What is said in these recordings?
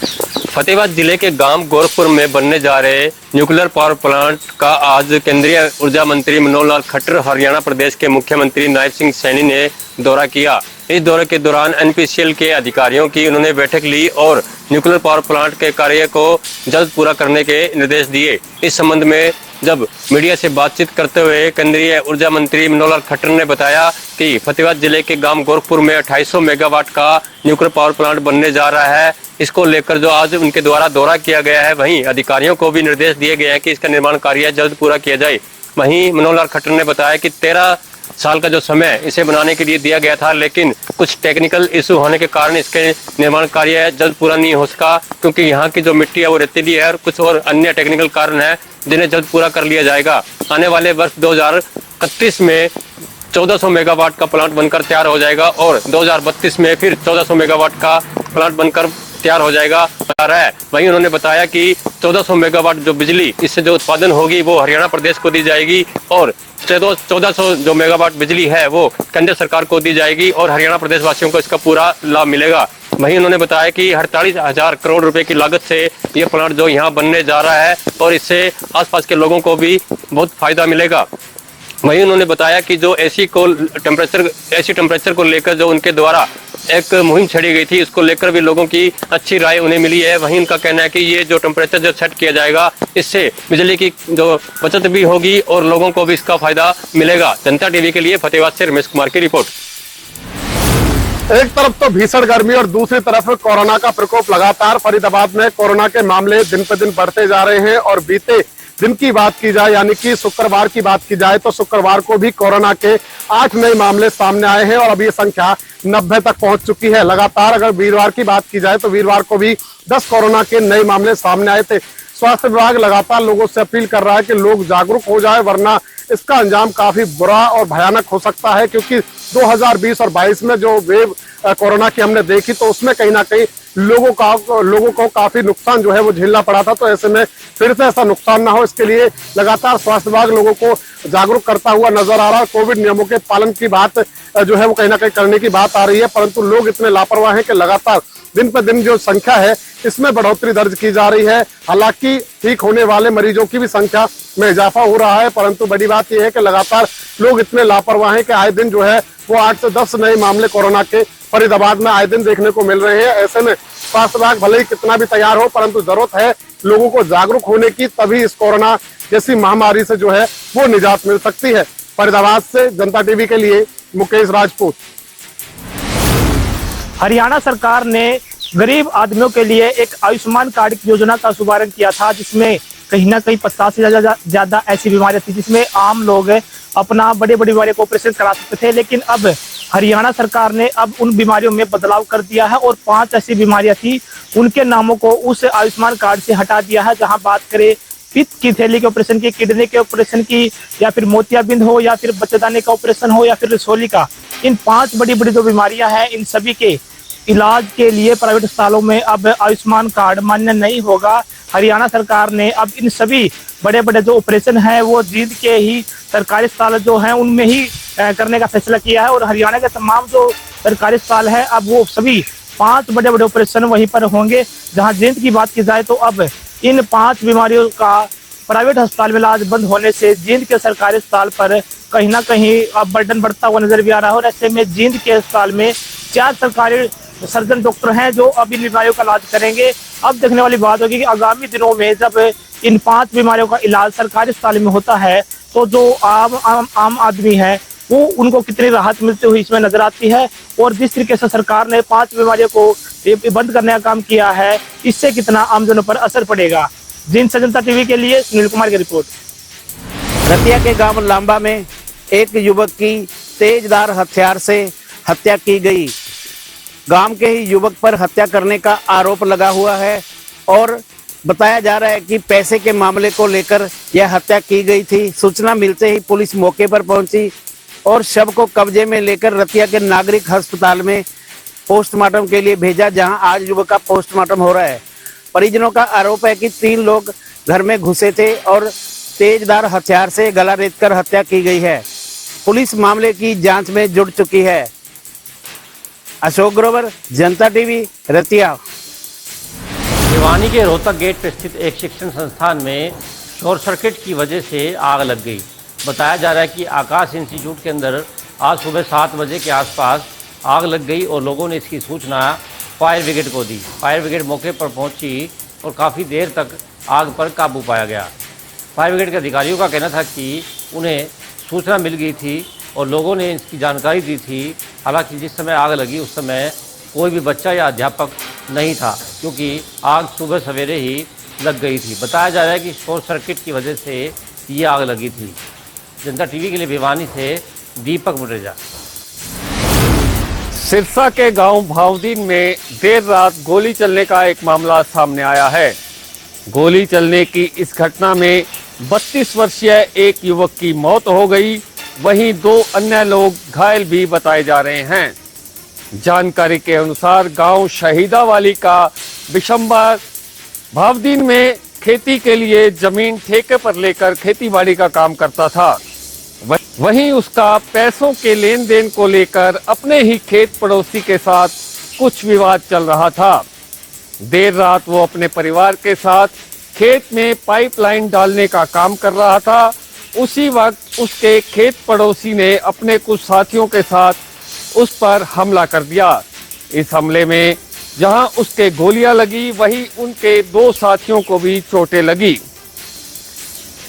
फतेहाबाद जिले के गांव गोरखपुर में बनने जा रहे न्यूक्लियर पावर प्लांट का आज केंद्रीय ऊर्जा मंत्री मनोहर लाल खट्टर, हरियाणा प्रदेश के मुख्यमंत्री नायब सिंह सैनी ने दौरा किया। इस दौरे के दौरान एनपीसीएल के अधिकारियों की उन्होंने बैठक ली और न्यूक्लियर पावर प्लांट के कार्य को जल्द पूरा करने के निर्देश दिए। इस संबंध में जब मीडिया से बातचीत करते हुए केंद्रीय ऊर्जा मंत्री मनोहर लाल खट्टर ने बताया कि फतेहाबाद जिले के गांव गोरखपुर में 2800 मेगावाट का न्यूक्लियर पावर प्लांट बनने जा रहा है। इसको लेकर जो आज उनके द्वारा दौरा किया गया है, वहीं अधिकारियों को भी निर्देश दिए गए हैं कि इसका निर्माण कार्य जल्द पूरा किया जाए। वहीं मनोहर लाल खट्टर ने बताया कि 13 साल का जो समय इसे बनाने के लिए दिया गया था, लेकिन कुछ टेक्निकल इशू होने के कारण इसके निर्माण कार्य जल्द पूरा नहीं हो सका, क्योंकि यहाँ की जो मिट्टी है वो रेतीली है और कुछ और अन्य टेक्निकल कारण है जिन्हें जल्द पूरा कर लिया जाएगा। आने वाले वर्ष 2031 में 1400 मेगावाट का प्लांट बनकर तैयार हो जाएगा और 2032 में फिर 1400 मेगावाट का प्लांट बनकर तैयार हो जाएगा। वहीं उन्होंने बताया कि 1400 मेगावाट जो बिजली इससे जो उत्पादन होगी वो हरियाणा प्रदेश को दी जाएगी और 1400 जो मेगावाट बिजली है वो केंद्र सरकार को दी जाएगी और हरियाणा प्रदेश वासियों को इसका पूरा लाभ मिलेगा। वहीं उन्होंने बताया कि 48,000 करोड़ रुपए की लागत से ये प्लांट जो यहाँ बनने जा रहा है और इससे आसपास के लोगों को भी बहुत फायदा मिलेगा। वहीं उन्होंने बताया कि जो एसी टेम्परेचर को लेकर जो उनके द्वारा एक मुहिम छेड़ी गई थी, इसको लेकर भी लोगों की अच्छी राय उन्हें मिली है। वहीं उनका कहना है कि ये जो टेम्परेचर जो सेट किया जाएगा, इससे बिजली की जो बचत भी होगी और लोगों को भी इसका फायदा मिलेगा। जनता टीवी के लिए फतेहाबाद से रमेश कुमार की रिपोर्ट। एक तरफ तो भीषण गर्मी और दूसरी तरफ कोरोना का प्रकोप लगातार। फरीदाबाद में कोरोना के मामले दिन पर दिन बढ़ते जा रहे हैं और बीते दिन की बात की जाए, यानी कि शुक्रवार की बात की जाए, तो शुक्रवार को भी कोरोना के 8 नए मामले सामने आए हैं और अब ये संख्या 90 तक पहुंच चुकी है। लगातार अगर वीरवार की बात की जाए तो वीरवार को भी 10 कोरोना के नए मामले सामने आए थे। स्वास्थ्य विभाग लगातार लोगों से अपील कर रहा है कि लोग जागरूक हो जाए, वरना इसका अंजाम काफी बुरा और भयानक हो सकता है, क्योंकि 2020 और 22 में जो वेव कोरोना की हमने देखी तो उसमें कहीं ना कहीं लोगों को काफी नुकसान जो है वो झेलना पड़ा था। तो ऐसे में फिर से ऐसा नुकसान ना हो, इसके लिए लगातार स्वास्थ्य विभाग लोगों को जागरूक करता हुआ नजर आ रहा है। कोविड नियमों के पालन की बात जो है वो कहीं ना कहीं करने की बात आ रही है, परंतु लोग इतने लापरवाह हैं कि लगातार दिन पर दिन जो संख्या है इसमें बढ़ोतरी दर्ज की जा रही है। हालांकि ठीक होने वाले मरीजों की भी संख्या में इजाफा हो रहा है, परंतु बड़ी बात यह है कि लगातार लोग इतने लापरवाह हैं कि आए दिन जो है वो 8 से 10 नए मामले कोरोना के फरीदाबाद में आए दिन देखने को मिल रहे हैं। ऐसे में स्वास्थ्य विभाग भले ही कितना भी तैयार हो, परंतु जरूरत है लोगों को जागरूक होने की, तभी इस कोरोना जैसी महामारी से जो है वो निजात मिल सकती है। फरीदाबाद से जनता टीवी के लिए मुकेश राजपूत। हरियाणा सरकार ने गरीब आदमियों के लिए एक आयुष्मान कार्ड की योजना का शुभारंभ किया था, जिसमें कहीं ना कहीं 50 से ज्यादा ऐसी बीमारियां थी जिसमें आम लोग अपना बड़े बीमारियों को ऑपरेशन करा सकते थे। लेकिन अब हरियाणा सरकार ने अब उन बीमारियों में बदलाव कर दिया है और 5 ऐसी बीमारियां थी, उनके नामों को उस आयुष्मान कार्ड से हटा दिया है। जहां बात करें पित्त की थैली के ऑपरेशन की, किडनी के ऑपरेशन की, या फिर मोतियाबिंद हो, या फिर बच्चेदानी का ऑपरेशन हो, या फिर रसोली का, इन 5 बड़ी जो बीमारियां हैं, इन सभी के इलाज के लिए प्राइवेट अस्पतालों में अब आयुष्मान कार्ड मान्य नहीं होगा। हरियाणा सरकार ने अब इन सभी बड़े जो ऑपरेशन है वो जींद के ही सरकारी अस्पताल जो हैं उनमें ही करने का फैसला किया है और हरियाणा के तमाम जो सरकारी अस्पताल है अब वो सभी 5 बड़े ऑपरेशन वहीं पर होंगे। जहां जींद की बात की जाए तो अब इन 5 बीमारियों का प्राइवेट अस्पताल में इलाज बंद होने से जींद के सरकारी अस्पताल पर कहीं ना कहीं अब बर्डन बढ़ता हुआ नजर भी आ रहा है। और ऐसे में जींद के अस्पताल में 4 सरकारी सर्जन डॉक्टर हैं जो अब इन बीमारियों का इलाज करेंगे। अब देखने वाली बात होगी कि आगामी दिनों में जब इन 5 बीमारियों का इलाज सरकारी अस्पताल में होता है तो जो आम आदमी है वो उनको कितनी राहत मिलती हुई इसमें नजर आती है। और जिस तरीके से सरकार ने 5 बीमारियों को बंद करने का काम किया है, इससे कितना आमजनों पर असर पड़ेगा। जींद से जनता टीवी के लिए सुनील कुमार की रिपोर्ट। रतिया के गांव लांबा में एक युवक की तेजधार हथियार से हत्या की गई। गांव के ही युवक पर हत्या करने का आरोप लगा हुआ है और बताया जा रहा है कि पैसे के मामले को लेकर यह हत्या की गई थी। सूचना मिलते ही पुलिस मौके पर पहुंची और शव को कब्जे में लेकर रतिया के नागरिक अस्पताल में पोस्टमार्टम के लिए भेजा, जहां आज युवक का पोस्टमार्टम हो रहा है। परिजनों का आरोप है कि 3 लोग घर में घुसे थे और तेजधार हथियार से गला रेतकर हत्या की गई है। पुलिस मामले की जांच में जुट चुकी है। अशोक ग्रोवर, जनता टीवी, रतिया। भिवानी के रोहतक गेट पर स्थित एक शिक्षण संस्थान में शॉर्ट सर्किट की वजह से आग लग गई। बताया जा रहा है कि आकाश इंस्टीट्यूट के अंदर आज सुबह 7 बजे के आसपास आग लग गई और लोगों ने इसकी सूचना फायर ब्रिगेड को दी। फायर ब्रिगेड मौके पर पहुंची और काफ़ी देर तक आग पर काबू पाया गया। फायर ब्रिगेड के अधिकारियों का कहना था कि उन्हें सूचना मिल गई थी और लोगों ने इसकी जानकारी दी थी। हालांकि जिस समय आग लगी उस समय कोई भी बच्चा या अध्यापक नहीं था, क्योंकि आग सुबह सवेरे ही लग गई थी। बताया जा रहा है कि शॉर्ट सर्किट की वजह से ये आग लगी थी। जनता टीवी के लिए भिवानी से दीपक मुटेजा। सिरसा के गांव भावदीन में देर रात गोली चलने का एक मामला सामने आया है। गोली चलने की इस घटना में 32 वर्षीय एक युवक की मौत हो गई, वहीं 2 अन्य लोग घायल भी बताए जा रहे हैं। जानकारी के अनुसार गांव शहीदावाली का बिशंबर भावदीन में खेती के लिए जमीन ठेके पर लेकर खेतीबाड़ी का काम करता था। वहीं उसका पैसों के लेन देन को लेकर अपने ही खेत पड़ोसी के साथ कुछ विवाद चल रहा था। देर रात वो अपने परिवार के साथ खेत में पाइपलाइन डालने का काम कर रहा था। उसी वक्त उसके खेत पड़ोसी ने अपने कुछ साथियों के साथ उस पर हमला कर दिया। इस हमले में जहां उसके गोलियां लगी, वहीं उनके 2 साथियों को भी चोटें लगी।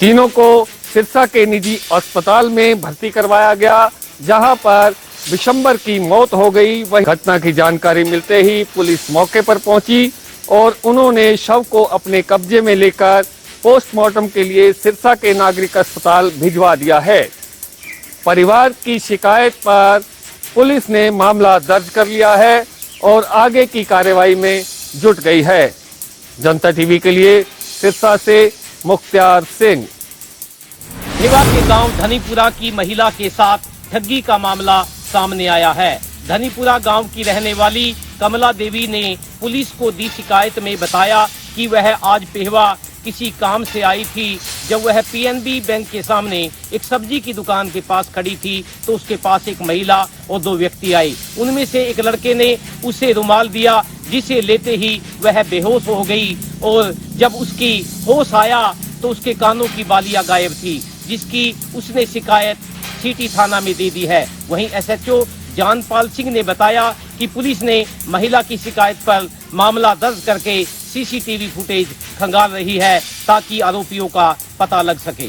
तीनों को सिरसा के निजी अस्पताल में भर्ती करवाया गया, जहां पर बिशंबर की मौत हो गई। वही घटना की जानकारी मिलते ही पुलिस मौके पर पहुंची और उन्होंने शव को अपने कब्जे में लेकर पोस्टमार्टम के लिए सिरसा के नागरिक अस्पताल भिजवा दिया है। परिवार की शिकायत पर पुलिस ने मामला दर्ज कर लिया है और आगे की कार्रवाई में जुट गई है। जनता टीवी के लिए सिरसा से मुख्तार सिंह। भिवा के गांव धनीपुरा की महिला के साथ ठगी का मामला सामने आया है। धनीपुरा गांव की रहने वाली कमला देवी ने पुलिस को दी शिकायत में बताया कि वह आज पेहवा किसी काम से आई थी। जब वह पीएनबी बैंक के सामने एक सब्जी की दुकान के पास खड़ी थी तो उसके पास एक महिला और 2 व्यक्ति आए। उनमें से एक लड़के ने उसे रुमाल दिया, जिसे लेते ही वह बेहोश हो गई और जब उसकी होश आया तो उसके कानों की बालियां गायब थी, जिसकी उसने शिकायत सिटी थाना में दे दी है। वहीं एसएचओ जानपाल सिंह ने बताया कि पुलिस ने महिला की शिकायत पर मामला दर्ज करके सीसीटीवी फुटेज खंगाल रही है ताकि आरोपियों का पता लग सके।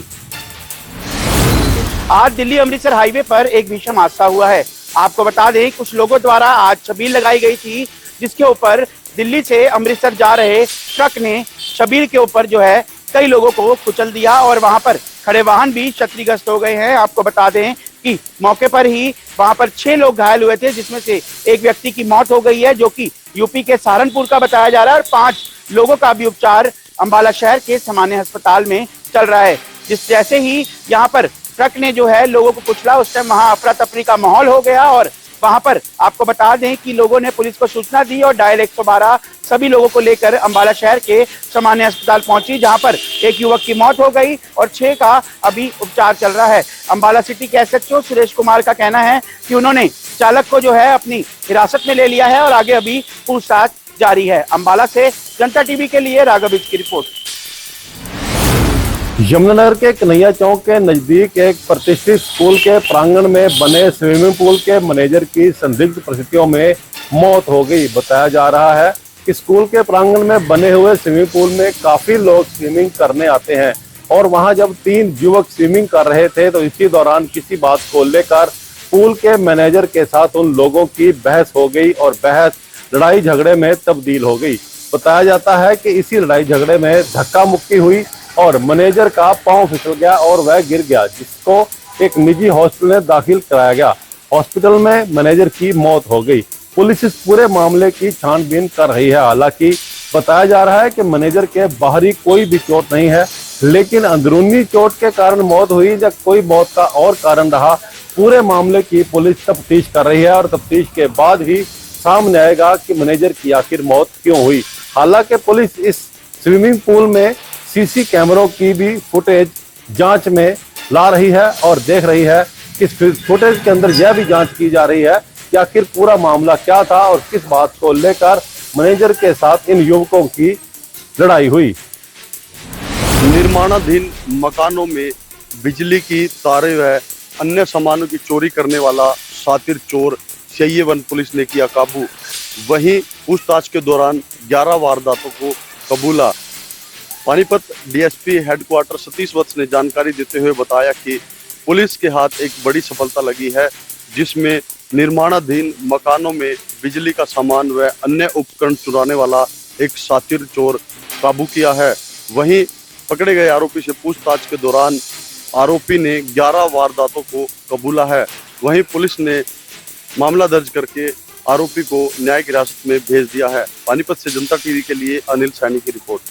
आज दिल्ली अमृतसर हाईवे पर एक भीषण हादसा हुआ है। आपको बता दें, कुछ लोगों द्वारा आज छबील लगाई गई थी, जिसके ऊपर दिल्ली से अमृतसर जा रहे ट्रक ने छबील के ऊपर जो है कई लोगों को कुचल दिया और वहां पर खड़े वाहन भी क्षतिग्रस्त हो गए हैं। आपको बता दें कि मौके पर ही वहां पर 6 लोग घायल हुए थे, जिसमें से एक व्यक्ति की मौत हो गई है, जो कि यूपी के सहारनपुर का बताया जा रहा है और 5 लोगों का भी उपचार अंबाला शहर के सामान्य अस्पताल में चल रहा है। जैसे ही यहाँ पर ट्रक ने जो है लोगों को कुचला, उस टाइम वहां अफरा तफरी का माहौल हो गया और वहां पर आपको बता दें कि लोगों ने पुलिस को सूचना दी और डायल 112 सभी लोगों को लेकर अंबाला शहर के सामान्य अस्पताल पहुंची, जहां पर एक युवक की मौत हो गई और 6 का अभी उपचार चल रहा है। अंबाला सिटी के एसएचओ सुरेश कुमार का कहना है कि उन्होंने चालक को जो है अपनी हिरासत में ले लिया है और आगे अभी पूछताछ जारी है। अंबाला से जनता टीवी के लिए राघव की रिपोर्ट। यमुनानगर के कन्हैया चौक के नजदीक एक प्रतिष्ठित स्कूल के प्रांगण में बने स्विमिंग पूल के मैनेजर की संदिग्ध परिस्थितियों में मौत हो गई। बताया जा रहा है कि स्कूल के प्रांगण में बने हुए स्विमिंग पूल में काफी लोग स्विमिंग करने आते हैं और वहां जब 3 युवक स्विमिंग कर रहे थे तो इसी दौरान किसी बात को लेकर पूल के मैनेजर के साथ उन लोगों की बहस हो गई और बहस लड़ाई झगड़े में तब्दील हो गई। बताया जाता है कि इसी लड़ाई झगड़े में धक्का मुक्की हुई और मैनेजर का पांव फिसल गया और वह गिर गया, जिसको एक निजी हॉस्पिटल में दाखिल कराया गया। हॉस्पिटल में मैनेजर की मौत हो गई। पुलिस इस पूरे मामले की छानबीन कर रही है। हालांकि बताया जा रहा है कि मैनेजर के बाहरी कोई भी चोट नहीं है, लेकिन अंदरूनी चोट के कारण मौत हुई या कोई मौत का और कारण रहा, पूरे मामले की पुलिस तफ्तीश कर रही है और तफ्तीश के बाद ही सामने आएगा कि मैनेजर की आखिर मौत क्यों हुई। हालांकि पुलिस इस स्विमिंग पूल में सीसी कैमरों की भी फुटेज जांच में ला रही है और देख रही है। इस फुटेज के अंदर यह भी जांच की जा रही है कि आखिर पूरा मामला क्या था और किस बात को लेकर मैनेजर के साथ इन युवकों की लड़ाई हुई। निर्माणाधीन मकानों में बिजली की तारें व अन्य सामानों की चोरी करने वाला शातिर चोर सैयवन पुलिस ने किया काबू। वहीं पूछताछ के दौरान 11 वारदातों को कबूला। पानीपत डीएसपी हेडक्वार्टर सतीश वत्स ने जानकारी देते हुए बताया कि पुलिस के हाथ एक बड़ी सफलता लगी है, जिसमें निर्माणाधीन मकानों में बिजली का सामान व अन्य उपकरण चुराने वाला एक शातिर चोर काबू किया है। वहीं पकड़े गए आरोपी से पूछताछ के दौरान आरोपी ने 11 वारदातों को कबूला है। वहीं पुलिस ने मामला दर्ज करके आरोपी को न्यायिक हिरासत में भेज दिया है। पानीपत से जनता टीवी के लिए अनिल सैनी की रिपोर्ट।